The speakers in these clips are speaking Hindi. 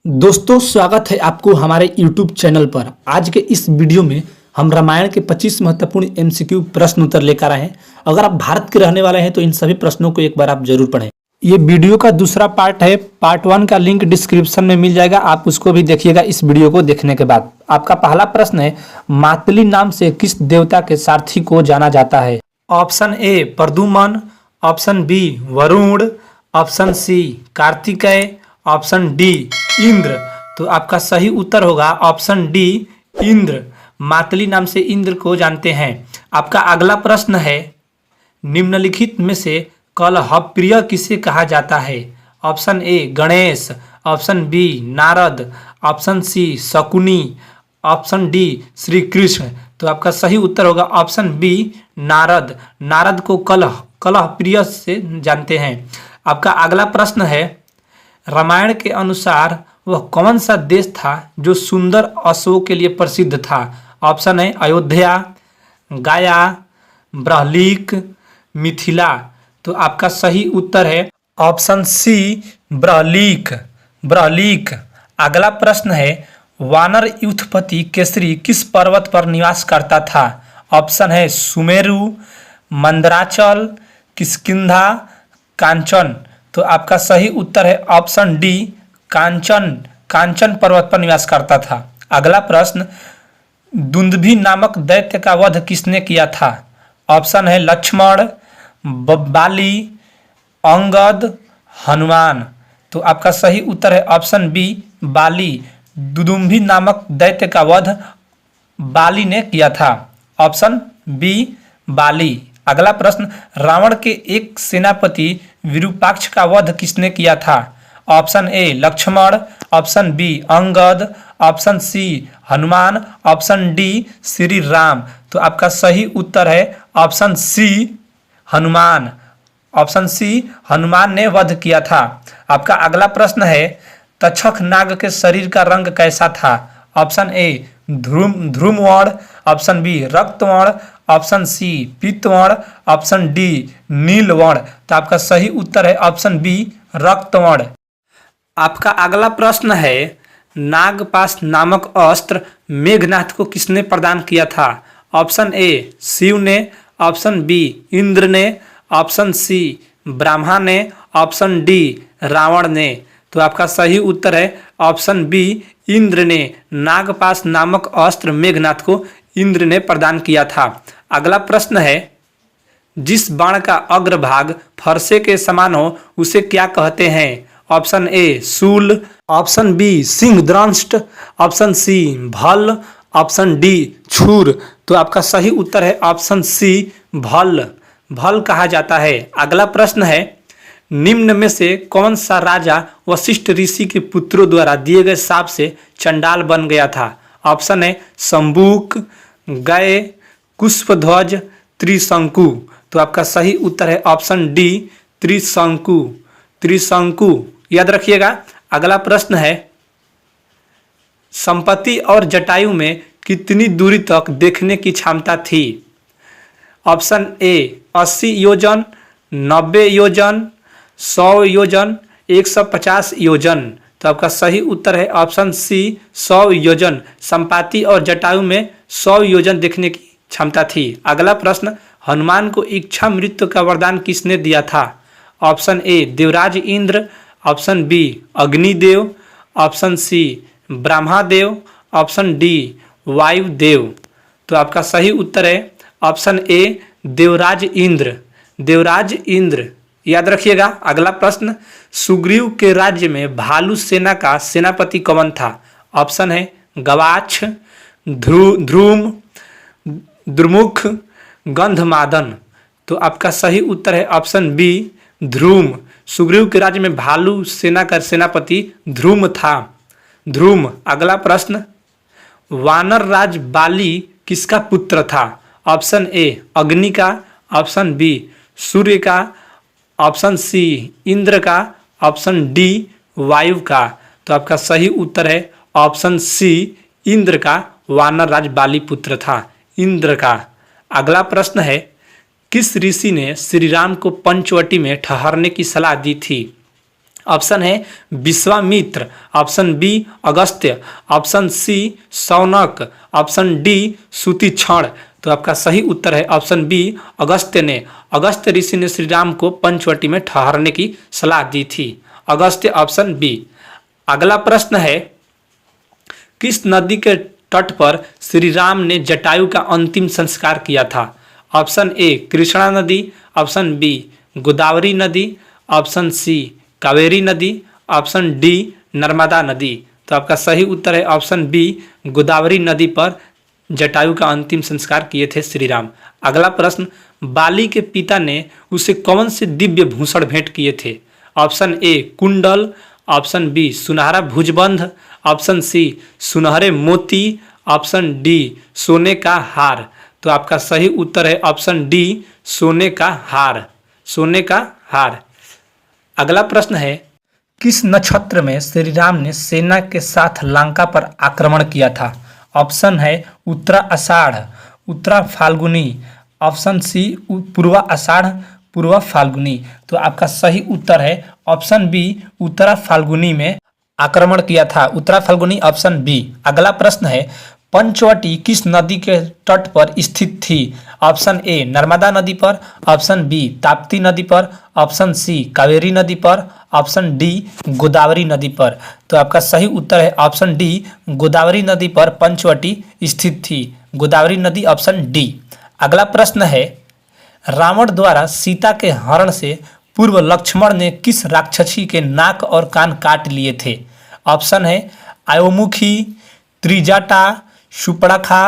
दोस्तों स्वागत है आपको हमारे YouTube चैनल पर। आज के इस वीडियो में हम रामायण के 25 महत्वपूर्ण MCQ प्रश्न उत्तर लेकर आए हैं। अगर आप भारत के रहने वाले हैं तो इन सभी प्रश्नों को एक बार आप जरूर पढ़ें। ये वीडियो का दूसरा पार्ट है। पार्ट 1 का लिंक डिस्क्रिप्शन में मिल जाएगा, आप उसको भी देखिएगा इस वीडियो को देखने के बाद। आपका पहला प्रश्न है, मातली नाम से किस देवता के सारथी को जाना जाता है? Option A Pradyumna, option B Varun, option C Kartikeya, option D Indra. तो आपका सही उत्तर होगा ऑप्शन डी इंद्र। मातली नाम से इंद्र को जानते हैं। आपका अगला प्रश्न है, निम्नलिखित में से कलहप्रिय किसे कहा जाता है? Option A Ganesh, option B Narad, option C Shakuni, option D Shri Krishna. तो आपका सही उत्तर होगा ऑप्शन बी नारद। नारद को कलहप्रिय से जानते हैं। आपका अगला प्रश्न है, रामायण के अनुसार वह कौन सा देश था जो सुंदर अश्वों के लिए प्रसिद्ध था? ऑप्शन है अयोध्या, गाया, ब्रहलीक, मिथिला। तो आपका सही उत्तर है ऑप्शन सी ब्रहलीक। ब्रहलीक। अगला प्रश्न है, वानर युथपति केसरी किस पर्वत पर निवास करता था? ऑप्शन है सुमेरु, मंदराचल, किष्किंधा, कांचन। तो आपका सही उत्तर है ऑप्शन डी कांचन। कांचन पर्वत पर निवास करता था। अगला प्रश्न, दुंदुभि नामक दैत्य का वध किसने किया था? ऑप्शन है लक्ष्मण, बाली, अंगद, हनुमान। तो आपका सही उत्तर है ऑप्शन बी बाली। दुदुम्भी नामक दैत्य का वध बाली ने किया था। ऑप्शन बी बाली। अगला प्रश्न, रावण के एक सेनापति विरूपाक्ष का वध किसने किया था? Option A Lakshman, option B Angad, option C Hanuman, option D Shri Ram. तो आपका सही उत्तर है option C Hanuman. Option C Hanuman ने वध किया था। आपका अगला प्रश्न है, तक्षक नाग के शरीर का रंग कैसा था? ऑप्शन ए ध्रुमवर्ण, ऑप्शन बी रक्तवर्ण, ऑप्शन सी पीतवर्ण, ऑप्शन डी नीलवर्ण। तो आपका सही उत्तर है ऑप्शन बी रक्तवर्ण। आपका अगला प्रश्न है, नागपाश नामक अस्त्र मेघनाथ को किसने प्रदान किया था? ऑप्शन ए शिव ने, ऑप्शन बी इंद्र ने, ऑप्शन सी ब्रह्मा ने, ऑप्शन डी रावण ने। तो आपका सही उत्तर है ऑप्शन बी इंद्र ने। नागपाश नामक अस्त्र मेघनाथ को इंद्र ने प्रदान किया था। अगला प्रश्न है, जिस बाण का अग्रभाग फरसे के समान हो उसे क्या कहते हैं? ऑप्शन ए शूल, ऑप्शन बी सिंहदंष्ट, ऑप्शन सी भल, ऑप्शन डी छूर। तो आपका सही उत्तर है ऑप्शन सी भल। भल कहा जाता है। अगला प्रश्न है, निम्न में से कौन सा राजा वशिष्ठ ऋषि के पुत्रों द्वारा दिए गए शाप से चंडाल बन गया था? ऑप्शन है शंबुक, गय, कुशध्वज, त्रिशंकु। तो आपका सही उत्तर है ऑप्शन डी त्रिशंकु। त्रिशंकु याद रखिएगा। अगला प्रश्न है, संपत्ति और जटायु में कितनी दूरी तक देखने की क्षमता थी? ऑप्शन ए 80 योजन, 90 योजन, 100 योजन, 150 योजन। तो आपका सही उत्तर है ऑप्शन सी 100 योजन। संपाति और जटायु में 100 योजन देखने की क्षमता थी। अगला प्रश्न, हनुमान को इच्छा मृत्यु का वरदान किसने दिया था? Option A Devraj Indra, option B Agnidev, option C Brahmadev, option D Vayudev. तो आपका सही उत्तर है ऑप्शन ए देवराज इंद्र। देवराज इंद्र याद रखिएगा। अगला प्रश्न, सुग्रीव के राज्य में भालू सेना का सेनापति कौन था? ऑप्शन है गवाक्ष, ध्रुम, द्रुमुख, गंधमादन। तो आपका सही उत्तर है ऑप्शन बी ध्रुम। सुग्रीव के राज्य में भालू सेना का सेनापति ध्रुम था। ध्रुम। अगला प्रश्न, वानर राज बाली किसका पुत्र था? ऑप्शन ए अग्नि का, ऑप्शन बी सूर्य का, ऑप्शन सी इंद्र का, ऑप्शन डी वायु का। तो आपका सही उत्तर है ऑप्शन सी इंद्र का। वानर राज बाली पुत्र था इंद्र का। अगला प्रश्न है, किस ऋषि ने श्री राम को पंचवटी में ठहरने की सलाह दी थी? ऑप्शन है Vishwamitra, option B Agastya, option C Shaunak, option D Sutikshna. तो आपका सही उत्तर है ऑप्शन बी अगस्त्य ने। अगस्त्य ऋषि ने श्री राम को पंचवटी में ठहरने की सलाह दी थी। Agastya option B. अगला प्रश्न है किस नदी के तट पर श्री राम ने जटायु का अंतिम संस्कार किया था? ऑप्शन ए कृष्णा नदी, ऑप्शन बी गोदावरी नदी, ऑप्शन सी कावेरी नदी, ऑप्शन डी नर्मदा नदी। तो आपका सही उत्तर है ऑप्शन बी गोदावरी नदी पर जटायु का अंतिम संस्कार किए थे श्री राम। अगला प्रश्न बाली के पिता ने उसे कौन से दिव्य भूषण भेंट किए थे? ऑप्शन ए कुंडल, ऑप्शन बी सुनहरा भुजबंध, ऑप्शन सी सुनहरे मोती, ऑप्शन डी सोने का हार। तो आपका सही उत्तर है ऑप्शन डी सोने का हार, सोने का हार। अगला प्रश्न है किस नक्षत्र में श्री राम ने सेना के साथ लंका पर आक्रमण किया था? ऑप्शन है उत्तरा आषाढ़, उत्तरा फाल्गुनी, ऑप्शन सी पूर्वा आषाढ़, पूर्वा फाल्गुनी। तो आपका सही उत्तर है ऑप्शन बी उत्तरा फाल्गुनी में आक्रमण किया था, उत्तरा फाल्गुनी ऑप्शन बी। अगला प्रश्न है पंचवटी किस नदी के तट पर स्थित थी? ऑप्शन ए नर्मदा नदी पर, ऑप्शन बी ताप्ती नदी पर, ऑप्शन सी कावेरी नदी पर, ऑप्शन डी गोदावरी नदी पर। तो आपका सही उत्तर है ऑप्शन डी गोदावरी नदी पर पंचवटी स्थित थी, गोदावरी नदी ऑप्शन डी। अगला प्रश्न है रावण द्वारा सीता के हरण से पूर्व लक्ष्मण ने किस राक्षसी के नाक और कान काट लिए थे? ऑप्शन है आयोमुखी, त्रिजटा, सुपर्णखा,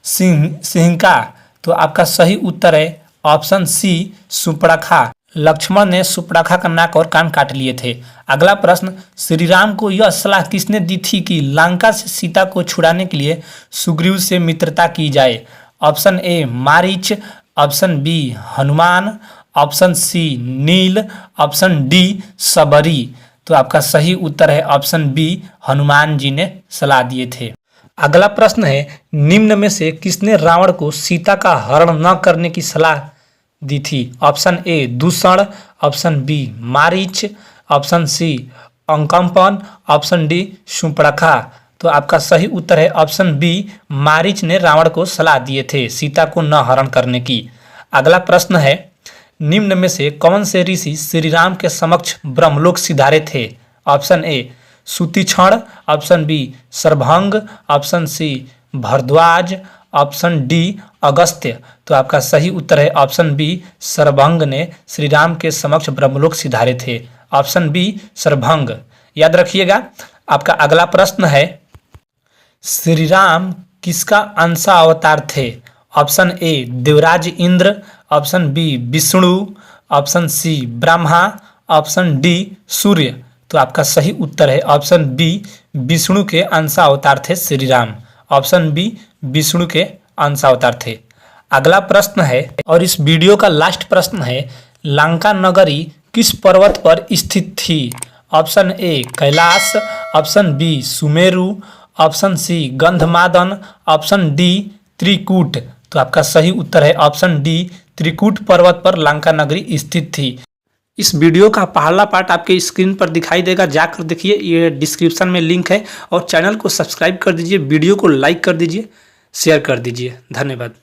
सिंहिका। तो आपका सही उत्तर है ऑप्शन सी सुपर्णखा। लक्ष्मण ने सुपर्णखा का नाक और कान काट लिए थे। अगला प्रश्न श्री राम को यह सलाह किसने दी थी कि लंका से सीता को छुड़ाने के लिए सुग्रीव से मित्रता की जाए? Option A Marich, option B Hanuman, option C Neel, option D Shabari. तो आपका सही उत्तर है ऑप्शन बी हनुमान जी ने सलाह दिए थे। अगला प्रश्न है निम्न में से किसने रावण को सीता का हरण न करने की सलाह दी थी? Option A Dushan, option B Marich, option C Akampan, option D Surpanakha. तो आपका सही उत्तर है ऑप्शन बी मारीच ने रावण को सलाह दिए थे सीता को न हरण करने की। अगला प्रश्न है निम्न में से कौन से ऋषि श्री राम के समक्ष ब्रह्मलोक सिधारे थे? Option A Sutikshna, option B Sarbhang, option C Bharadwaj, option D Agastya. तो आपका सही उत्तर है ऑप्शन बी सर्वभंग ने श्री राम के समक्ष ब्रह्मलोक सिधारे थे, ऑप्शन बी सर्वभंग। याद रखिएगा। आपका अगला प्रश्न है श्री राम किसका अंशा अवतार थे? Option A Devraj Indra, option B Vishnu, option C Brahma, option D Surya. तो आपका सही उत्तर है ऑप्शन बी विष्णु के अंशा अवतार थे श्री राम, ऑप्शन बी विष्णु के अंशा अवतार थे। अगला प्रश्न है और इस वीडियो का लास्ट प्रश्न है लंका नगरी किस पर्वत पर स्थित थी? Option A Kailash, option B Sumeru, option C Gandhamadan, option D Trikut. तो आपका सही उत्तर है ऑप्शन डी त्रिकूट पर्वत पर लंका नगरी स्थित थी। इस वीडियो का पहला पार्ट आपके स्क्रीन पर दिखाई देगा, जाकर देखिए, ये डिस्क्रिप्शन में लिंक है। और चैनल को सब्सक्राइब कर दीजिए, वीडियो को लाइक कर दीजिए, शेयर कर दीजिए। धन्यवाद।